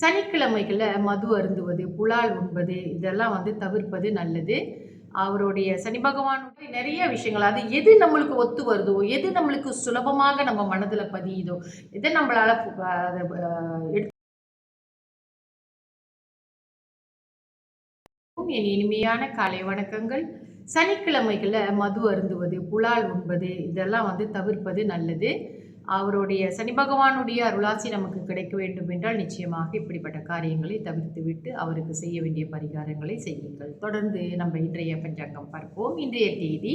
சனிக்கிழமைகள்ல மது அருந்துவது, புலால் உண்பது இதெல்லாம் தவிர்ப்பது நல்லது. அவருடைய சனி பகவானுடைய நிறைய விஷயங்கள் அது எது நம்மளுக்கு ஒத்து வருதோ, எது நம்மளுக்கு சுலபமாக நம்ம மனதில பதியுதோ, எத நம்மளால அத என் இனிமையான காலை வணக்கங்கள். சனிக்கிழமைகள்ல மது அருந்துவது, புலால் உண்பது இதெல்லாம் தவிர்ப்பது நல்லது. அவருடைய சனி பகவானுடைய அருளாசி நமக்கு கிடைக்க வேண்டும் என்றால் நிச்சயமாக இப்படிப்பட்ட காரியங்களை தவிர்த்துவிட்டு அவருக்கு செய்ய வேண்டிய பரிகாரங்களை செய்யுங்கள். தொடர்ந்து நம்ம இன்றைய பஞ்சாங்கம் பார்ப்போம். இன்றைய தேதி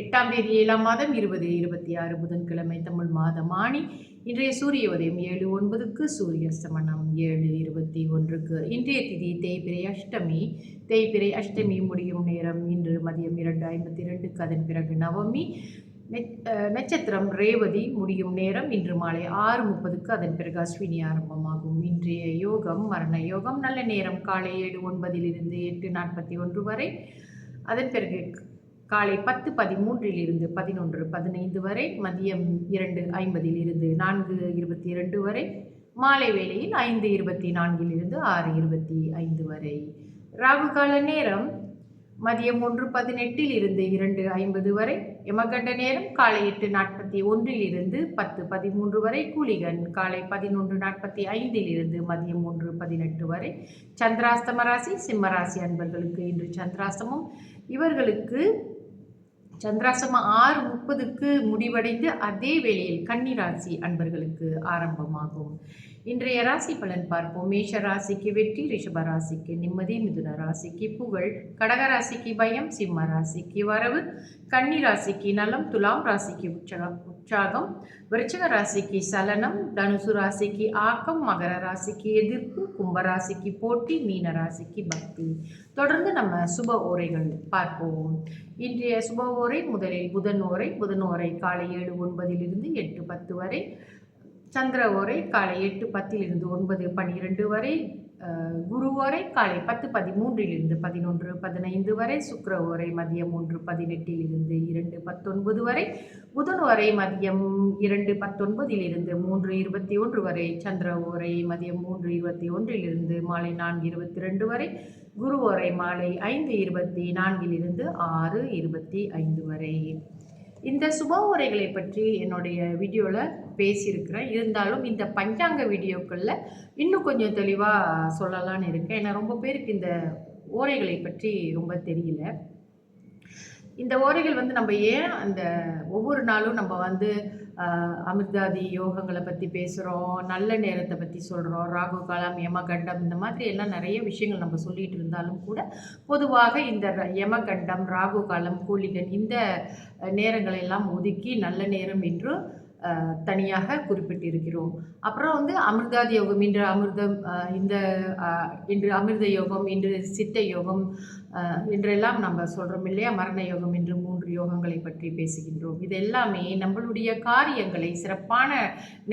8ஆம் தேதி 7ஆம் மாதம் 2026 புதன்கிழமை, தமிழ் மாதம் ஆணி. இன்றைய சூரிய உதயம் 7:09க்கு, சூரிய அஸ்தமனம் 7:21க்கு. இன்றைய திதி தேய்பிறை அஷ்டமி. தேய்பிறை அஷ்டமி முடியும் நேரம் இன்று மதியம் 2:52க்கு. அதன் பிறகு நவமி. நட்சத்திரம் ரேவதி. முடியும் நேரம் இன்று மாலை 6:30க்கு. அதன் பிறகு அஸ்வினி ஆரம்பமாகும். இன்றைய யோகம் மரண யோகம். நல்ல நேரம் காலை 7:09 8:41 வரை. அதன் பிறகு காலை 10:13 11:15 வரை. மதியம் 2:50 4:22 வரை. மாலை வேளையில் 5:24 6:25 வரை. ராகு கால நேரம் மதியம் 1:18 2:50 வரை. யமகண்ட நேரம் காலை 8:41 10:13 வரை. கூலிகன் காலை 11:45 மதியம் 1:18 வரை. சந்திராஸ்தம ராசி சிம்மராசி அன்பர்களுக்கு இன்று சந்திராஸ்தமம். இவர்களுக்கு சந்திராசிரமம் 6:30க்கு முடிவடைந்து அதே வேளையில் கன்னிராசி அன்பர்களுக்கு ஆரம்பமாகும். இன்றைய ராசி பலன் பார்ப்போம். மேஷ ராசிக்கு வெற்றி, ரிஷப ராசிக்கு நிம்மதி, மிதுன ராசிக்கு புகழ், கடக ராசிக்கு பயம், சிம்ம ராசிக்கு வரவு, கன்னி ராசிக்கு நலம், துலாம் ராசிக்கு உற்சாகம், விருச்சிக ராசிக்கு சலனம், தனுசு ராசிக்கு ஆக்கம், மகர ராசிக்கு எதிர்ப்பு, கும்பராசிக்கு போட்டி, மீன ராசிக்கு பக்தி. தொடர்ந்து நம்ம சுப ஓரைகள் பார்ப்போம். இன்றைய சுப ஓரை முதலில் புதன் ஓரை. புதன் ஓரை காலை 7:09 8:10 வரை. சந்திர ஓரை காலை 8:10 9:12 வரை. குரு ஓரை காலை 10:13 11:15 வரை. சுக்கிர ஓரை மதியம் 1:18 2:19 வரை. புதன் ஓரை மதியம் 2:19 3:21 வரை. சந்திர ஓரை மதியம் 3:21 மாலை 4:22 வரை. குரு ஓரை மாலை 5:24 6:25 வரை. இந்த சுப உரைகளை பற்றி என்னுடைய வீடியோவில் பேசியிருக்கிறேன். இருந்தாலும் இந்த பஞ்சாங்க வீடியோக்களில் இன்னும் கொஞ்சம் தெளிவாக சொல்லலான்னு இருக்கேன். ஏன்னா ரொம்ப பேருக்கு இந்த ஓரைகளை பற்றி ரொம்ப தெரியல. இந்த ஓரைகள் நம்ம ஏன் அந்த ஒவ்வொரு நாளும் நம்ம அமிர்தாதி யோகங்களை பற்றி பேசுகிறோம், நல்ல நேரத்தை பற்றி சொல்கிறோம், ராகு காலம், யமகண்டம், இந்த மாதிரி எல்லாம் நிறைய விஷயங்கள் நம்ம சொல்லிட்டு இருந்தாலும் கூட பொதுவாக இந்த யமகண்டம், ராகு காலம், கூலிகன் இந்த நேரங்களை எல்லாம் ஒதுக்கி நல்ல நேரம் என்று தனியாக குறிப்பிட்டிருக்கிறோம். அப்புறம் அமிர்தாதி யோகம், இன்று அமிர்த யோகம், இன்று சித்த யோகம் என்றெல்லாம் நம்ம சொல்கிறோம் இல்லையா. மரண யோகம் என்று 3 யோகங்களை பற்றி பேசுகின்றோம். இது எல்லாமே நம்மளுடைய காரியங்களை சிறப்பான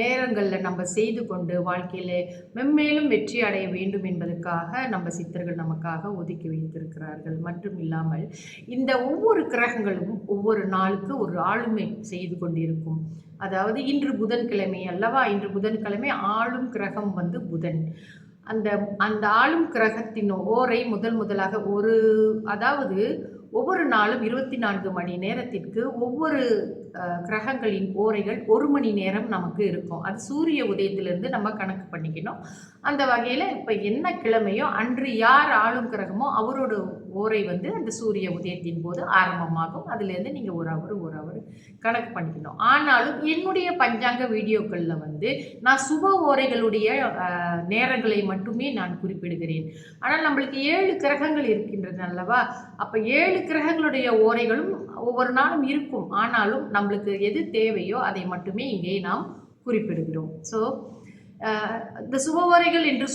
நேரங்களில் நம்ம செய்து கொண்டு வாழ்க்கையில் மென்மேலும் வெற்றி அடைய வேண்டும் என்பதற்காக நம்ம சித்தர்கள் நமக்காக ஒதுக்கி வைத்திருக்கிறார்கள். மட்டும் இல்லாமல் இந்த ஒவ்வொரு கிரகங்களும் ஒவ்வொரு நாளுக்கு ஒரு ஆளுமை செய்து கொண்டிருக்கும். அதாவது இன்று புதன்கிழமை அல்லவா, இன்று புதன்கிழமை ஆளும் கிரகம் புதன். அந்த ஆளும் கிரகத்தின் ஓரை முதலாக அதாவது ஒவ்வொரு நாளும் 24 மணி நேரத்திற்கு ஒவ்வொரு கிரகங்களின் ஓரைகள் 1 மணி நேரம் நமக்கு இருக்கும். அது சூரிய உதயத்திலிருந்து நம்ம கணக்கு பண்ணிக்கணும். அந்த வகையில் இப்போ என்ன கிழமையோ அன்று யார் ஆளும் கிரகமோ அவரோட ஓரை அந்த சூரிய உதயத்தின் போது ஆரம்பமாகும். அதுலேருந்து நீங்கள் ஒரு அவர் கணக்கு பண்ணிக்கணும். ஆனாலும் என்னுடைய பஞ்சாங்க வீடியோக்களில் நான் சுப ஓரைகளுடைய நேரங்களை மட்டுமே நான் குறிப்பிடுகிறேன். ஆனால் நம்மளுக்கு 7 கிரகங்கள் இருக்கின்றன அல்லவா. அப்போ 7 கிரகங்களுடைய ஓரைகளும் ஒவ்வொரு நாளும் இருக்கும். ஆனாலும் நம்மளுக்கு எது தேவையோ அதை மட்டுமே இங்கே நாம் குறிப்பிடுகிறோம். ஸோ இந்த சுப ஓரைகள் என்று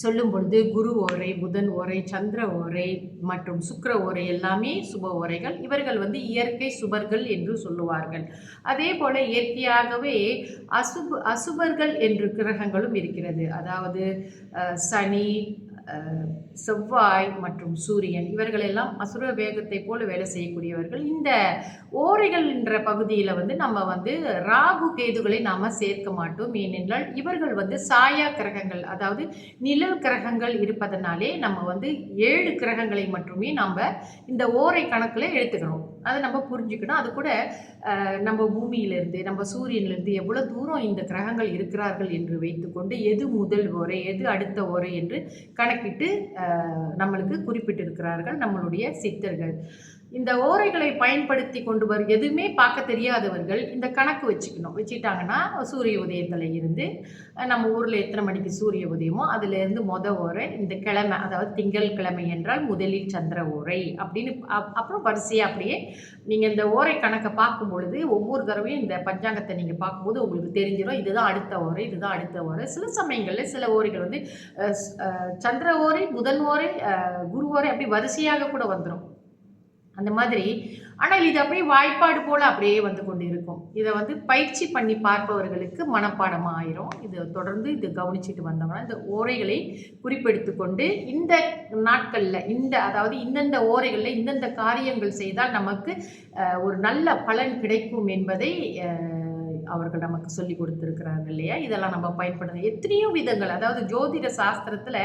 சொல்லும் பொழுது குரு ஓரை, புதன் ஓரை, சந்திர ஓரை மற்றும் சுக்கிர ஓரை எல்லாமே சுப ஓரைகள். இவர்கள் இயற்கை சுபர்கள் என்று சொல்லுவார்கள். அதே போல இயற்கையாகவே அசுபர்கள் என்று கிரகங்களும் இருக்கிறது. அதாவது சனி, செவ்வாய் மற்றும் சூரியன் இவர்களெல்லாம் அசுர வேகத்தை போல வேலை செய்யக்கூடியவர்கள். இந்த ஓரைகள் என்ற பகுதியில் வந்து நம்ம வந்து ராகு கேதுகளை நாம் சேர்க்க மாட்டோம். ஏனென்றால் இவர்கள் வந்து சாயா கிரகங்கள், அதாவது நிழல் கிரகங்கள் இருப்பதனாலே நம்ம வந்து 7 கிரகங்களை மட்டுமே நம்ம இந்த ஓரை கணக்கில் எடுத்துக்கணும். அதை நம்ம புரிஞ்சுக்கணும். அது கூட நம்ம பூமியிலிருந்து நம்ம சூரியனிலிருந்து எவ்வளோ தூரம் இந்த கிரகங்கள் இருக்கிறார்கள் என்று வைத்துக்கொண்டு எது முதல் ஓரை எது அடுத்த ஓரை என்று கணக்கிட்டு நம்மளுக்கு குறிப்பிட்டிருக்கிறார்கள் நம்மளுடைய சித்தர்கள். இந்த ஓரைகளை பயன்படுத்தி கொண்டு எதுவுமே பார்க்க தெரியாதவர்கள் இந்த கணக்கு வச்சுக்கிட்டாங்கன்னா சூரிய உதயத்தில் இருந்து நம்ம ஊரில் எத்தனை மணிக்கு சூரிய உதயமோ அதுலேருந்து ஓரை இந்த கிழமை, அதாவது திங்கள் கிழமை என்றால் முதலில் சந்திர ஓரை அப்படின்னு அப்புறம் வரிசையாக அப்படியே நீங்கள் இந்த ஓரை கணக்கை பார்க்கும் பொழுது ஒவ்வொரு தடவையும் இந்த பஞ்சாங்கத்தை நீங்கள் பார்க்கும்போது உங்களுக்கு தெரிஞ்சிடும் இதுதான் அடுத்த ஓரை இதுதான் அடுத்த ஓரை. சில சமயங்களில் சில ஓரைகள் வந்து சந்திர ஓரை புதன் ஓரை குரு ஓரை அப்படி வரிசையாக கூட வந்துடும் அந்த மாதிரி. ஆனால் இது அப்படியே வாய்ப்பாடு போல் அப்படியே வந்து கொண்டு இருக்கும். இதை வந்து பயிற்சி பண்ணி பார்ப்பவர்களுக்கு மனப்பாடமாக ஆயிரும். இது தொடர்ந்து இது கவனிச்சுட்டு வந்தோம்னா இந்த ஓரைகளை குறிப்பெடுத்து கொண்டு இந்த நாட்களில் அதாவது இந்தந்த ஓரைகளில் இந்தந்த காரியங்கள் செய்தால் நமக்கு ஒரு நல்ல பலன் கிடைக்கும் என்பதை அவர்கள் நமக்கு சொல்லி கொடுத்துருக்கிறாங்க இல்லையா. இதெல்லாம் நம்ம பயன்படுத்த எத்தனையோ விதங்கள், அதாவது ஜோதிட சாஸ்திரத்தில்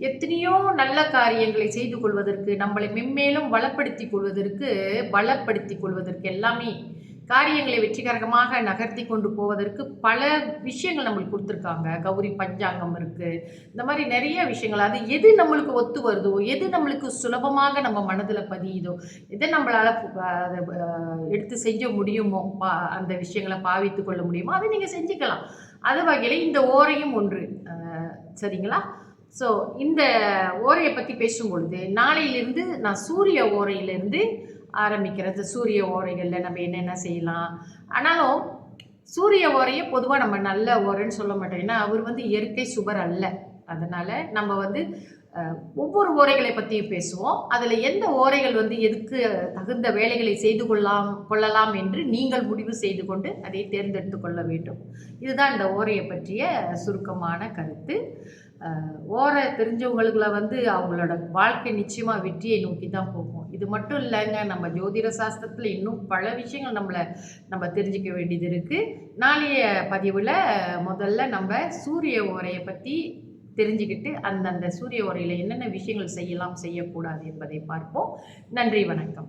எத்தனையோ நல்ல காரியங்களை செய்து கொள்வதற்கு நம்மளை மென்மேலும் பலப்படுத்தி கொள்வதற்கு எல்லாமே காரியங்களை வெற்றிகரமாக நகர்த்தி கொண்டு போவதற்கு பல விஷயங்கள் நம்மளுக்கு கொடுத்துருக்காங்க. கௌரி பஞ்சாங்கம் இருக்குது, இந்த மாதிரி நிறைய விஷயங்கள். அது எது நம்மளுக்கு ஒத்து வருதோ எது நம்மளுக்கு சுலபமாக நம்ம மனதில் பதியுதோ எதை நம்மளால் எடுத்து செய்ய முடியுமோ அந்த விஷயங்களை பாவித்து கொள்ள முடியுமோ அதை நீங்கள் செஞ்சுக்கலாம். அது வகையில் இந்த ஓரையும் ஒன்று. சரிங்களா? ஸோ இந்த ஓரையை பற்றி பேசும்பொழுது நாளையிலிருந்து நான் சூரிய ஓரையிலிருந்து ஆரம்பிக்கிறது. சூரிய ஓரைகளில் நம்ம என்னென்ன செய்யலாம். ஆனாலும் சூரிய ஓரையை பொதுவாக நம்ம நல்ல ஓரைன்னு சொல்ல மாட்டோம். ஏன்னா அவர் வந்து இயற்கை சுபர் அல்ல. அதனால் நம்ம வந்து ஒவ்வொரு ஓரைகளை பற்றியும் பேசுவோம். அதில் எந்த ஓரைகள் வந்து எதுக்கு தகுந்த வேலைகளை செய்து கொள்ளலாம் என்று நீங்கள் முடிவு செய்து கொண்டு அதை தேர்ந்தெடுத்து கொள்ள வேண்டும். இதுதான் இந்த ஓரையை பற்றிய சுருக்கமான கருத்து. ஓரை தெரிஞ்சவங்களுக்குள்ள வந்து அவங்களோட வாழ்க்கை நிச்சயமாக வெற்றியை நோக்கி தான் போகும். இது மட்டும் இல்லைங்க, நம்ம ஜோதிட சாஸ்திரத்தில் இன்னும் பல விஷயங்கள் நம்ம தெரிஞ்சிக்க வேண்டியது இருக்குது. நாளைய பதிவில் முதல்ல நம்ம சூரிய ஓரையை பற்றி தெரிஞ்சுக்கிட்டு அந்தந்த சூரிய ஓரையில் என்னென்ன விஷயங்கள் செய்யலாம் செய்யக்கூடாது என்பதை பார்ப்போம். நன்றி, வணக்கம்.